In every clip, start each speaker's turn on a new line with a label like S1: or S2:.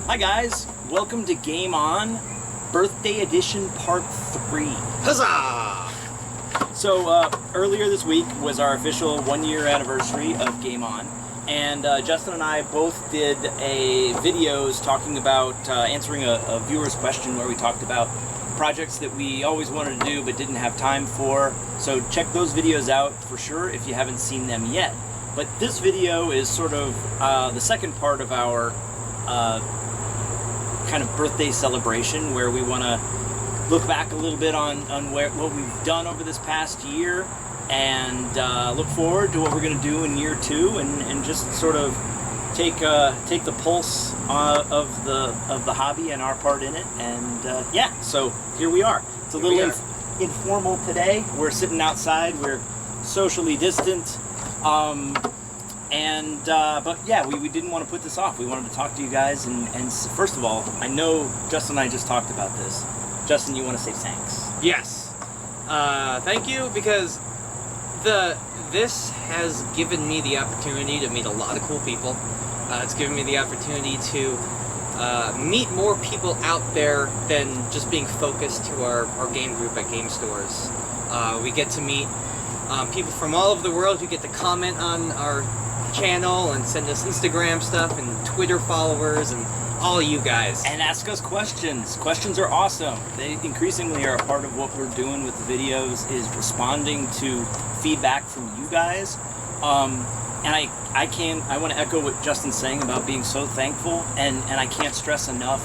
S1: Hi guys, welcome to Game On, Birthday Edition Part 3.
S2: Huzzah!
S1: So earlier this week was our official 1-year anniversary of Game On, and Justin and I both did videos talking about answering a viewer's question where we talked about projects that we always wanted to do but didn't have time for. So check those videos out for sure if you haven't seen them yet. But this video is sort of the second part of our kind of birthday celebration, where we want to look back a little bit on what we've done over this past year and look forward to what we're going to do in year 2 and just sort of take the pulse of the hobby and our part in it. And yeah, so here we are. It's a little informal today. We're sitting outside. We're socially distant. But yeah, we didn't want to put this off. We wanted to talk to you guys, and first of all, I know Justin and I just talked about this. Justin, you want to say thanks?
S2: Yes. Thank you, because this has given me the opportunity to meet a lot of cool people. It's given me the opportunity to meet more people out there than just being focused to our game group at game stores. We get to meet people from all over the world who get to comment on our channel and send us Instagram stuff and Twitter followers and all you guys.
S1: And ask us questions. Questions are awesome. They increasingly are a part of what we're doing with the videos, is responding to feedback from you guys. And I want to echo what Justin's saying about being so thankful, and I can't stress enough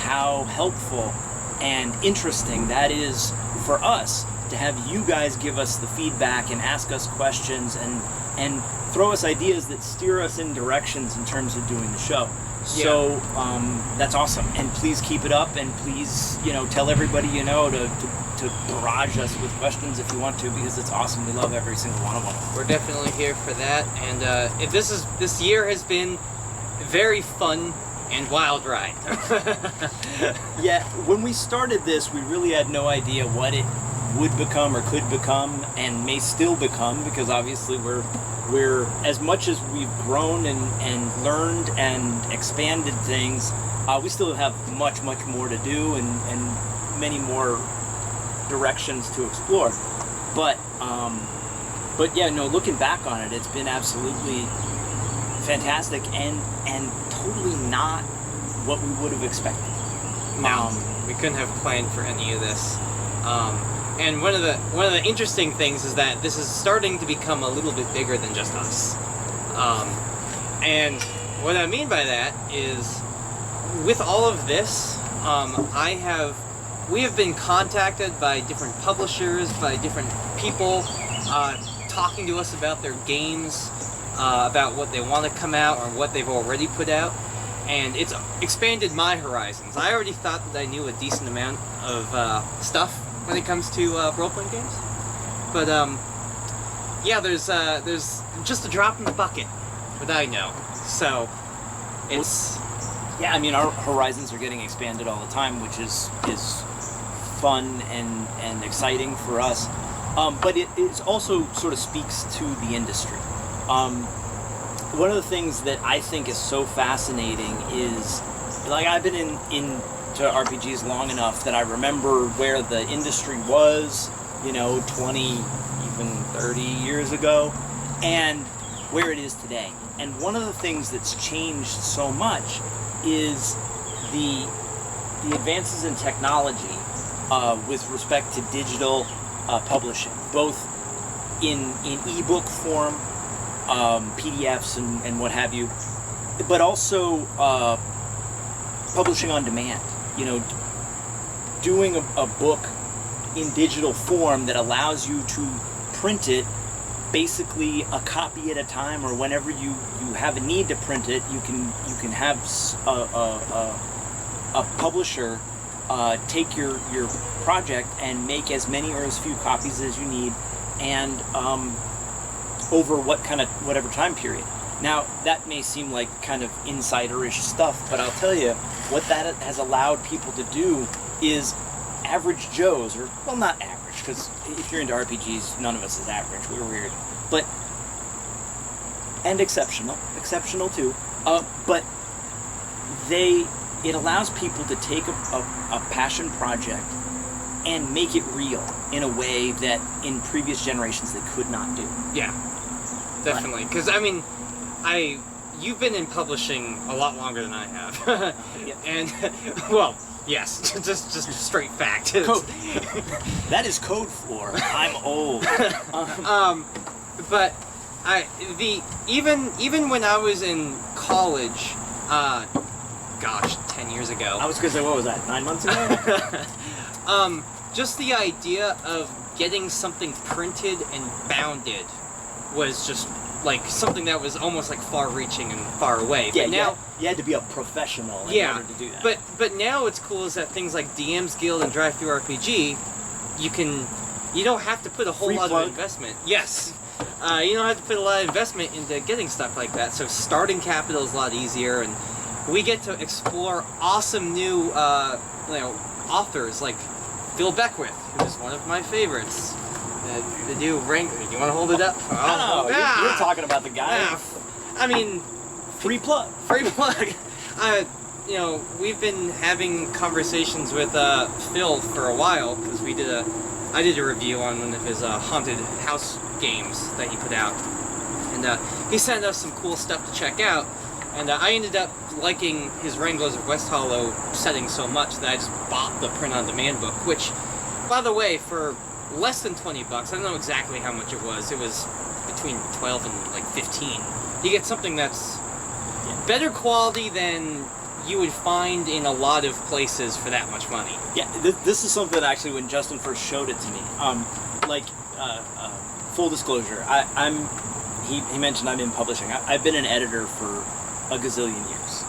S1: how helpful and interesting that is for us to have you guys give us the feedback and ask us questions and throw us ideas that steer us in directions in terms of doing the show.
S2: Yeah.
S1: So that's awesome, and please keep it up, and please, tell everybody to barrage us with questions if you want to, because it's awesome. We love every single one of them.
S2: We're definitely here for that, and if this year has been very fun and wild ride.
S1: Yeah, when we started this, we really had no idea what it would become or could become and may still become, because obviously we're as much as we've grown and learned and expanded things, we still have much more to do and many more directions to explore. But yeah, looking back on it, it's been absolutely fantastic and totally not what we would have expected.
S2: No, we couldn't have planned for any of this. And one of the interesting things is that this is starting to become a little bit bigger than just us. And what I mean by that is, with all of this, we have been contacted by different publishers, by different people, talking to us about their games, about what they want to come out or what they've already put out. And it's expanded my horizons. I already thought that I knew a decent amount of stuff when it comes to role-playing games, but yeah, there's just a drop in the bucket that I know. So it's
S1: yeah. I mean, our horizons are getting expanded all the time, which is fun and exciting for us. But it also sort of speaks to the industry. One of the things that I think is so fascinating is, like, I've been into RPGs long enough that I remember where the industry was, 20, even 30 years ago, and where it is today. And one of the things that's changed so much is the advances in technology with respect to digital publishing, both in ebook form, PDFs and what have you, but also publishing on demand. Doing a book in digital form that allows you to print it basically a copy at a time, or whenever you have a need to print it, you can have a publisher take your project and make as many or as few copies as you need, and over whatever time period. Now, that may seem like kind of insider-ish stuff, but I'll tell you, what that has allowed people to do is average Joes, or, well, not average, because if you're into RPGs, none of us is average, we're weird, but, and exceptional too, but they it allows people to take a passion project and make it real in a way that in previous generations they could not do.
S2: Yeah, definitely. Because I mean, you've been in publishing a lot longer than I have,
S1: Yeah.
S2: and well, yes, just straight fact.
S1: Code. That is code for I'm old.
S2: But even when I was in college, gosh, 10 years ago.
S1: I was gonna say, what was that? 9 months ago.
S2: Just the idea of getting something printed and bounded was just like something that was almost like far-reaching and far away.
S1: Yeah,
S2: but now
S1: you had to be a professional in order to do that.
S2: But now what's cool is that things like DM's Guild and Drive-Thru-RPG, you don't have to put a whole
S1: Free
S2: lot
S1: plug.
S2: of investment. Yes. You don't have to put a lot of investment into getting stuff like that. So starting capital is a lot easier, and we get to explore awesome new authors like Phil Beckwith, who's one of my favorites. The new rank. You want to hold it up?
S1: No, you're talking about the guy.
S2: Yeah. I mean,
S1: Free plug.
S2: free plug. We've been having conversations with Phil for a while because I did a review on one of his haunted house games that he put out, and he sent us some cool stuff to check out. And I ended up liking his Wranglers of West Hollow setting so much that I just bought the print-on-demand book, which, by the way, for less than $20, I don't know exactly how much it was. It was between 12 and like 15. You get something that's better quality than you would find in a lot of places for that much money.
S1: Yeah, this is something that actually when Justin first showed it to me, full disclosure, he mentioned I'm in publishing. I've been an editor for a gazillion years.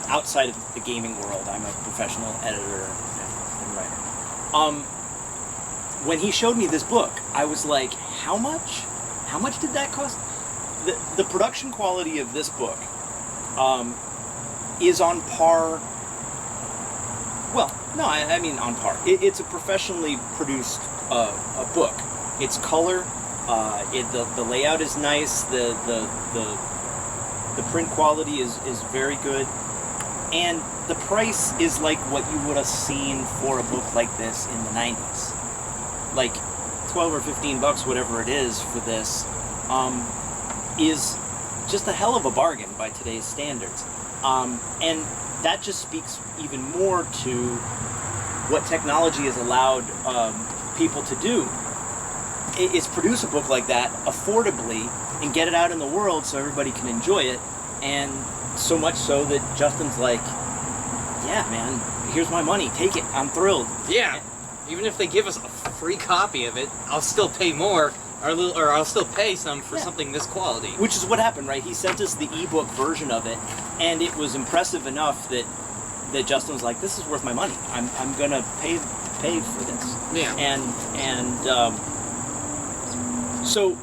S1: Outside of the gaming world, I'm a professional editor and writer. When he showed me this book, I was like, how much? How much did that cost? The production quality of this book is on par. Well, no, I mean on par. It's a professionally produced a book. It's color. The layout is nice. The print quality is very good, and the price is like what you would have seen for a book like this in the 90s. Like 12 or 15 bucks, whatever it is for this, is just a hell of a bargain by today's standards. And that just speaks even more to what technology has allowed people to do. Is produce a book like that affordably and get it out in the world so everybody can enjoy it, and so much so that Justin's like, yeah, man, here's my money, take it, I'm thrilled.
S2: Yeah, even if they give us a free copy of it, I'll still pay more, or I'll still pay some for something this quality.
S1: Which is what happened, right? He sent us the ebook version of it, and it was impressive enough that Justin was like, this is worth my money. I'm gonna pay for this.
S2: Yeah.
S1: And so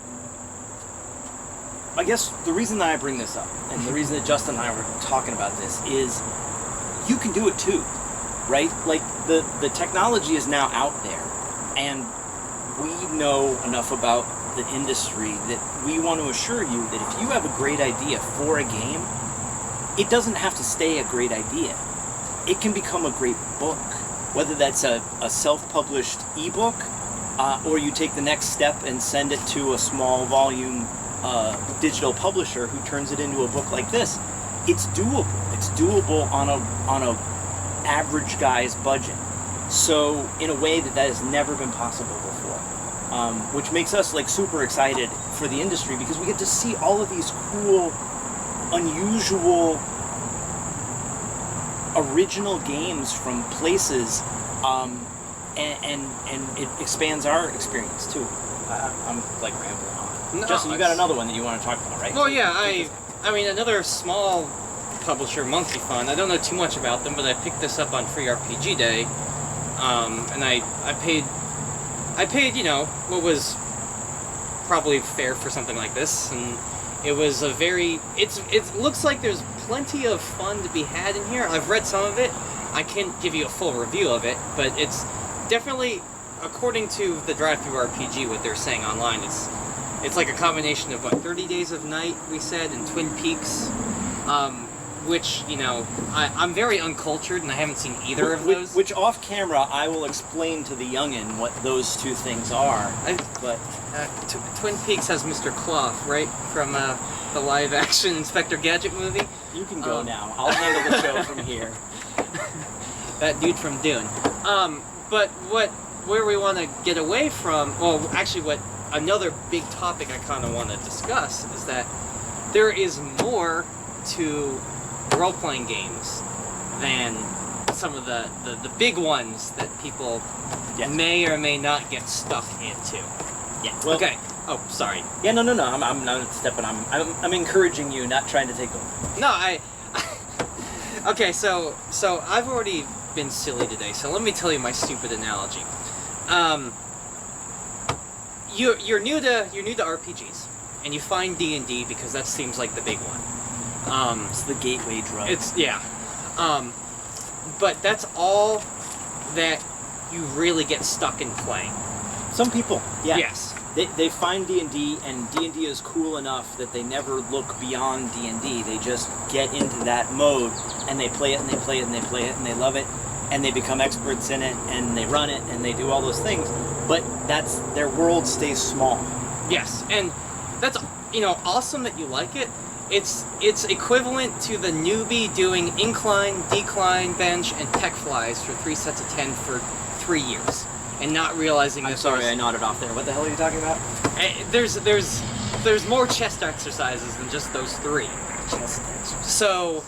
S1: I guess the reason that I bring this up, and the reason that Justin and I were talking about this, is you can do it too, right? Like, the technology is now out there, and we know enough about the industry that we want to assure you that if you have a great idea for a game, it doesn't have to stay a great idea. It can become a great book, whether that's a self-published ebook, or you take the next step and send it to a small volume digital publisher who turns it into a book like this. It's doable. It's doable on a average guy's budget. So in a way that has never been possible before, which makes us like super excited for the industry because we get to see all of these cool, unusual, original games from places. And it expands our experience too. I'm like rambling on.
S2: No,
S1: Justin, you got another one that you want to talk about, right?
S2: Well, yeah, I mean another small publisher, Monkey Fun. I don't know too much about them, but I picked this up on Free RPG Day, and I paid what was probably fair for something like this, and it was it looks like there's plenty of fun to be had in here. I've read some of it. I can't give you a full review of it, but it's definitely, according to the Drive-Thru RPG, what they're saying online, it's like a combination of 30 Days of Night, we said, and Twin Peaks, which, you know, I'm very uncultured and I haven't seen either of those.
S1: Which off camera, I will explain to the youngin what those two things are. But
S2: Twin Peaks has Mr. Clough, right? From the live-action Inspector Gadget movie.
S1: You can go now. I'll handle the show from here.
S2: That dude from Dune. But where we want to get away from, well, actually what another big topic I kind of want to discuss is that there is more to role-playing games than some of the big ones that people may or may not get stuck into.
S1: Yeah. Well,
S2: okay. Oh, sorry.
S1: Yeah. No. I'm not stepping. I'm encouraging you, not trying to take over.
S2: No, Okay, so I've already been silly today. So let me tell you my stupid analogy. You're new to RPGs, and you find D&D because that seems like the big one.
S1: It's the gateway drug.
S2: But that's all that you really get stuck in playing.
S1: Some people, yeah.
S2: Yes.
S1: They find D&D, and D&D is cool enough that they never look beyond D&D. They just get into that mode, and they play it, and they play it, and they play it, and they love it, and they become experts in it, and they run it, and they do all those things. But that's their world stays small.
S2: Yes, and that's, you know, awesome that you like it. It's equivalent to the newbie doing incline, decline, bench, and tech flies for 3 sets of 10 for 3 years, and not realizing.
S1: I'm sorry, I nodded off there. What the hell are you talking about?
S2: There's more chest exercises than just those 3.
S1: Chest exercises.
S2: So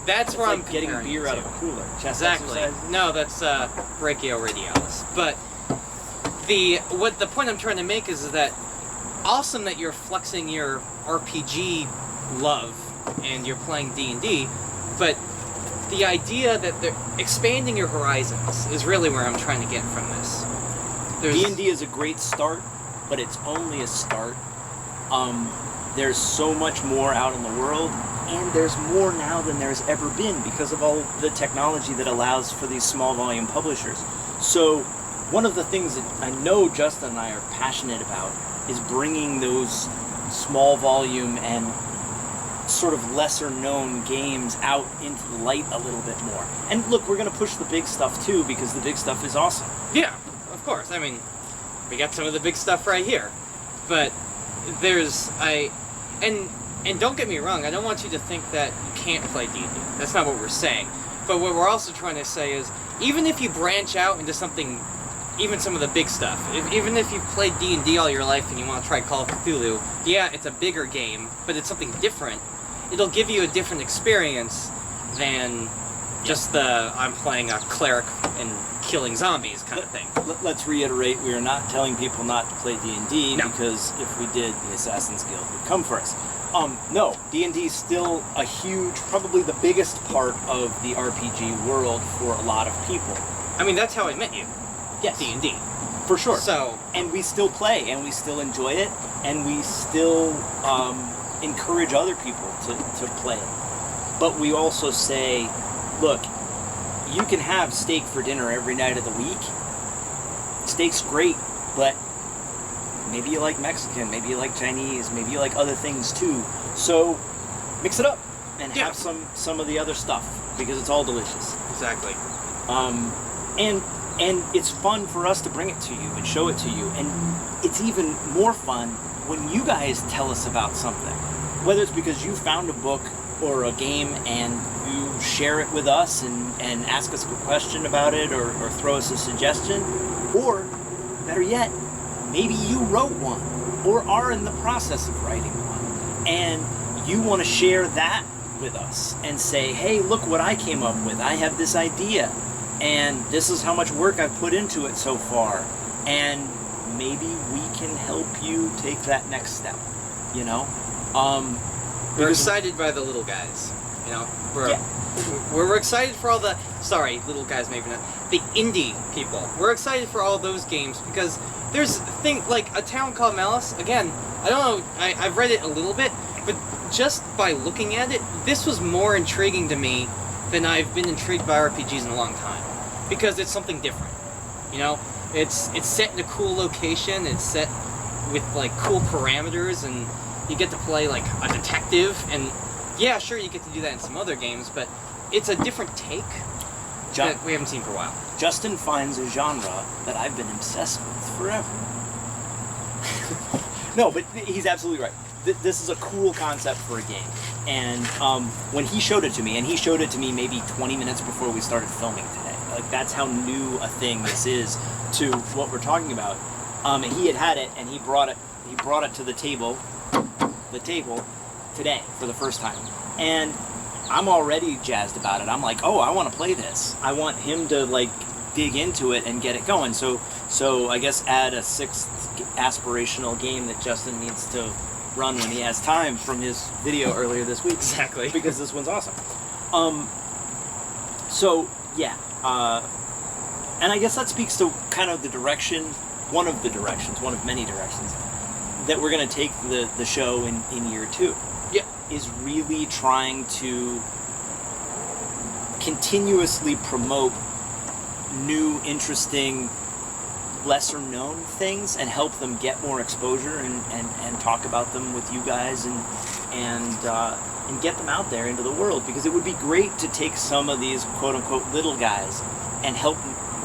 S2: that's where
S1: like
S2: I'm
S1: getting
S2: comparing
S1: beer
S2: it
S1: out
S2: to.
S1: of a cooler. Chest
S2: Exactly.
S1: exercises?
S2: No, that's brachioradialis. But the point I'm trying to make is that awesome that you're flexing your RPG love and you're playing D&D, but the idea that they're expanding your horizons is really where I'm trying to get from this.
S1: D&D is a great start, but it's only a start. There's so much more out in the world, and there's more now than there's ever been because of all the technology that allows for these small volume publishers. So one of the things that I know Justin and I are passionate about is bringing those small volume and sort of lesser known games out into the light a little bit more. And look, we're going to push the big stuff too, because the big stuff is awesome.
S2: Yeah, of course. I mean, we got some of the big stuff right here. But and don't get me wrong, I don't want you to think that you can't play D&D. That's not what we're saying. But what we're also trying to say is, even if you branch out into something, even some of the big stuff, even if you've played D&D all your life and you want to try Call of Cthulhu, yeah, it's a bigger game, but it's something different. It'll give you a different experience than just the I'm playing a cleric and killing zombies kind of thing.
S1: Let's reiterate, we are not telling people not to play D&D,
S2: No.
S1: because if we did, the Assassin's Guild would come for us. No, D&D is still a huge, probably the biggest part of the RPG world for a lot of people.
S2: I mean, that's how I met you.
S1: Yes.
S2: D&D.
S1: For sure.
S2: So,
S1: and we still play, and we still enjoy it, and we still encourage other people to play it. But we also say, look, you can have steak for dinner every night of the week. Steak's great, but maybe you like Mexican, maybe you like Chinese, maybe you like other things too. So mix it up and have some of the other stuff, because it's all delicious.
S2: exactly.
S1: And it's fun for us to bring it to you and show it to you. And it's even more fun when you guys tell us about something. Whether it's because you found a book or a game and you share it with us and ask us a question about it, or throw us a suggestion. Or, better yet, maybe you wrote one or are in the process of writing one. And you want to share that with us and say, hey, look what I came up with. I have this idea. And this is how much work I've put into it so far. And maybe we can help you take that next step, you know?
S2: We're excited by the little guys, you know? We're excited for all the, sorry, little guys maybe not, the indie people. We're excited for all those games because there's like A Town Called Malice, again, I don't know, I've read it a little bit, but just by looking at it, this was more intriguing to me than I've been intrigued by RPGs in a long time. Because it's something different, you know? It's set in a cool location, it's set with like cool parameters, and you get to play like a detective, and yeah, sure, you get to do that in some other games, but it's a different take that we haven't seen for a while.
S1: Justin finds a genre that I've been obsessed with forever. No, but he's absolutely right. This is a cool concept for a game. And when he showed it to me, and he showed it to me maybe 20 minutes before we started filming today, like that's how new a thing this is to what we're talking about. And he had it, and he brought it to the table today for the first time. And I'm already jazzed about it. I'm like, oh, I want to play this. I want him to like dig into it and get it going. So I guess add a 6th aspirational game that Justin needs to run when he has time from his video earlier this week.
S2: Exactly.
S1: Because this one's awesome. So yeah, and I guess that speaks to kind of the direction, one of many directions that we're going to take the show in year 2.
S2: Yeah.
S1: Is really trying to continuously promote new, interesting, lesser known things and help them get more exposure and talk about them with you guys and get them out there into the world, because it would be great to take some of these quote unquote little guys and help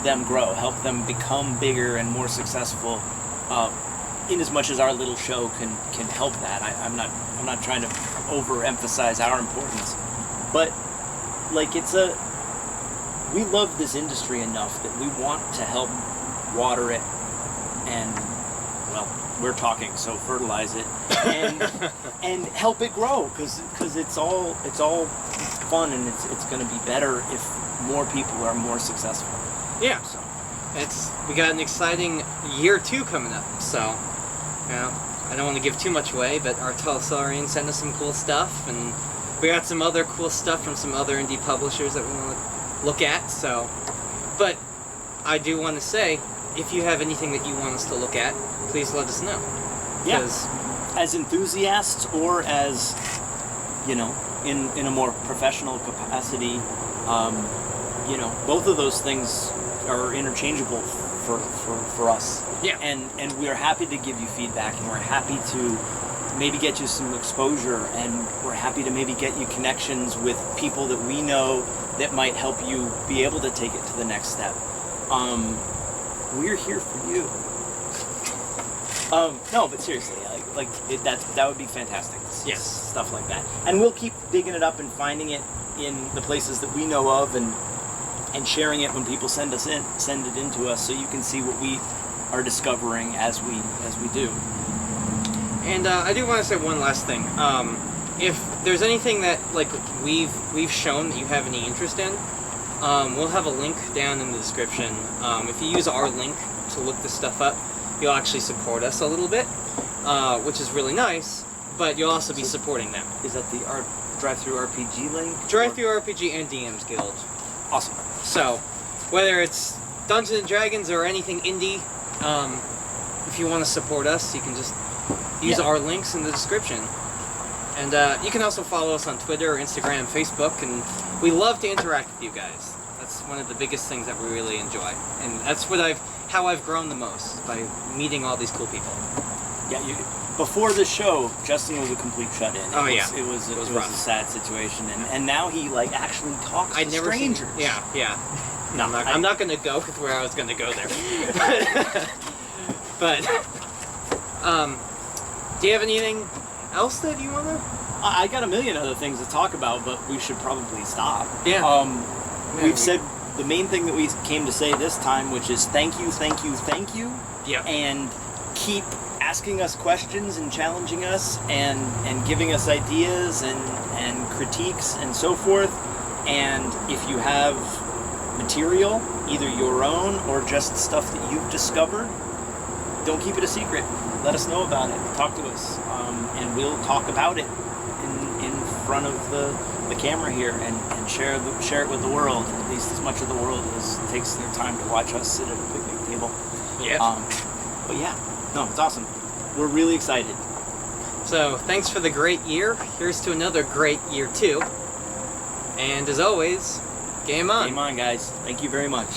S1: them grow, help them become bigger and more successful, in as much as our little show can help that. I'm not trying to overemphasize our importance, but like we love this industry enough that we want to help water it and, well, we're talking, so fertilize it and help it grow, because it's all fun, and it's going to be better if more people are more successful.
S2: Yeah.
S1: So
S2: We got an exciting year 2 coming up, so I don't want to give too much away, but our Tulsarian sent us some cool stuff, and we got some other cool stuff from some other indie publishers that we want to look at. So, but I do want to say, if you have anything that you want us to look at, please let us know.
S1: yeah, as enthusiasts or as in a more professional capacity, both of those things are interchangeable for us.
S2: Yeah.
S1: And we are happy to give you feedback, and we're happy to maybe get you some exposure, and we're happy to maybe get you connections with people that we know that might help you be able to take it to the next step. We're here for you. No, but seriously, that would be fantastic.
S2: Yes.
S1: Stuff like that. And we'll keep digging it up and finding it in the places that we know of, and sharing it when people send it in to us, so you can see what we are discovering as we do.
S2: And I do want to say one last thing. If there's anything that we've shown that you have any interest in, we'll have a link down in the description. If you use our link to look this stuff up, you'll actually support us a little bit, which is really nice. But you'll also be supporting them.
S1: Is that the Drive-Thru RPG link?
S2: Drive-Thru RPG and DM's Guild.
S1: Awesome.
S2: So, whether it's Dungeons & Dragons or anything indie, if you want to support us, you can just use our links in the description. And you can also follow us on Twitter, Instagram, Facebook, and we love to interact with you guys. That's one of the biggest things that we really enjoy. And that's how I've grown the most, by meeting all these cool people.
S1: Yeah, before the show, Justin was a complete shut-in. It was a sad situation, and now he actually talks to strangers.
S2: Yeah. No, I'm not going to go with where I was going to go there. But do you have anything else that you want to?
S1: I got a million other things to talk about, but we should probably stop.
S2: Yeah.
S1: We've said the main thing that we came to say this time, which is thank you.
S2: Yeah.
S1: And keep asking us questions and challenging us and giving us ideas and critiques and so forth. And if you have material, either your own or just stuff that you've discovered, don't keep it a secret. Let us know about it. Talk to us, and we'll talk about it in front of the camera here and share it with the world, at least as much of the world as takes their time to watch us sit at a picnic table.
S2: Yeah.
S1: But yeah, no, it's awesome. We're really excited.
S2: So thanks for the great year. Here's to another great year 2. And as always, game on.
S1: Game on, guys. Thank you very much.